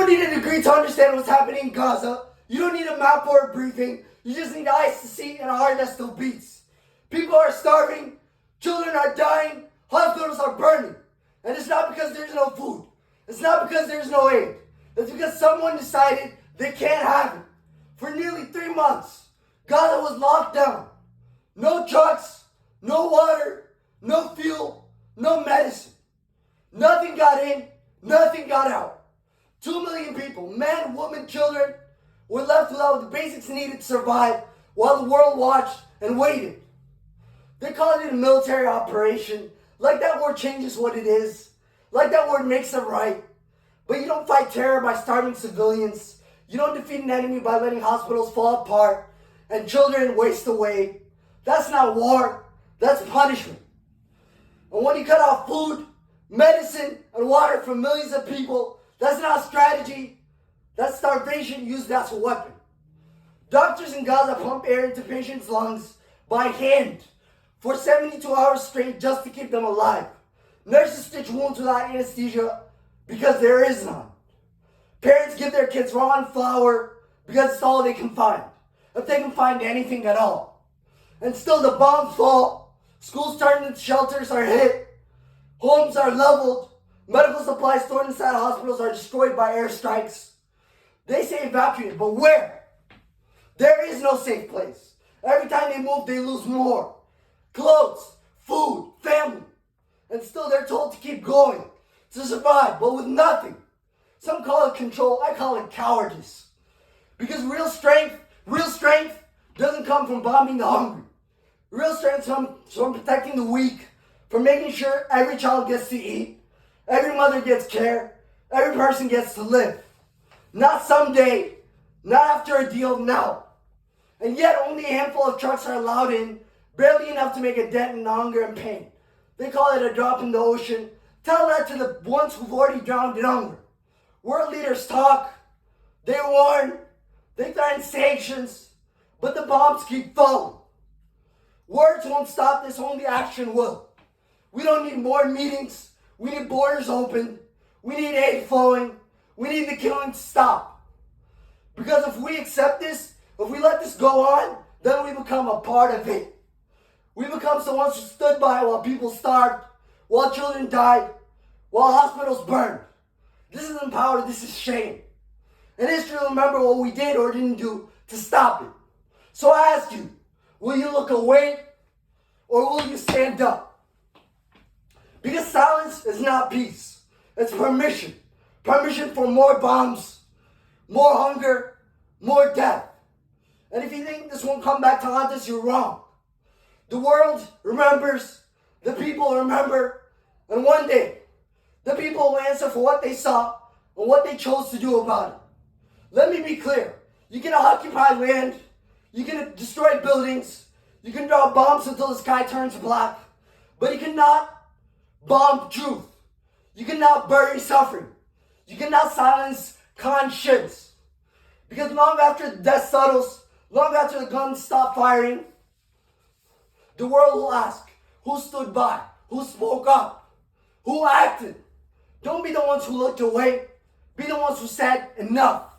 don't need a degree to understand what's happening in Gaza. You don't need a map or a briefing. You just need eyes to see and a heart that still beats. People are starving. Children are dying. Hospitals are burning. And it's not because there's no food. It's not because there's no aid. It's because someone decided they can't have it. For nearly 3 months, Gaza was locked down. No trucks, no water, no fuel, no medicine. Nothing got in, nothing got out. 2 million people, men, women, children, were left without the basics needed to survive while the world watched and waited. They called it a military operation, like that word changes what it is, like that word makes it right. But you don't fight terror by starving civilians. You don't defeat an enemy by letting hospitals fall apart and children waste away. That's not war, that's punishment. And when you cut off food, medicine, and water from millions of people, that's not strategy, that's starvation used as a weapon. Doctors in Gaza pump air into patients' lungs by hand for 72 hours straight just to keep them alive. Nurses stitch wounds without anesthesia because there is none. Parents give their kids raw flour because it's all they can find, if they can find anything at all. And still the bombs fall, schools turn into shelters are hit, homes are leveled, medical supplies stored inside hospitals are destroyed by airstrikes. They say evacuate, but where? There is no safe place. Every time they move, they lose more. Clothes, food, family. And still they're told to keep going, to survive, but with nothing. Some call it control, I call it cowardice. Because real strength doesn't come from bombing the hungry. Real strength comes from protecting the weak, from making sure every child gets to eat, every mother gets care, every person gets to live. Not someday, not after a deal, now. And yet only a handful of trucks are allowed in, barely enough to make a dent in hunger and pain. They call it a drop in the ocean. Tell that to the ones who've already drowned in hunger. World leaders talk, they warn, they threaten sanctions, but the bombs keep falling. Words won't stop this, only action will. We don't need more meetings, we need borders opened, we need aid flowing, we need the killing to stop. Because if we accept this, if we let this go on, then we become a part of it. We become the ones who stood by while people starved, while children died, while hospitals burned. This isn't power, this is shame. And history will remember what we did or didn't do to stop it. So I ask you, will you look away or will you stand up? Because silence is not peace. It's permission. Permission for more bombs, more hunger, more death. And if you think this won't come back to haunt us, you're wrong. The world remembers, the people remember, and one day, the people will answer for what they saw and what they chose to do about it. Let me be clear. You can occupy land, you can destroy buildings, you can drop bombs until the sky turns black, but you cannot bomb truth. You cannot bury suffering. You cannot silence conscience. Because long after the dust settles, long after the guns stop firing, the world will ask, who stood by? Who spoke up? Who acted? Don't be the ones who looked away. Be the ones who said enough.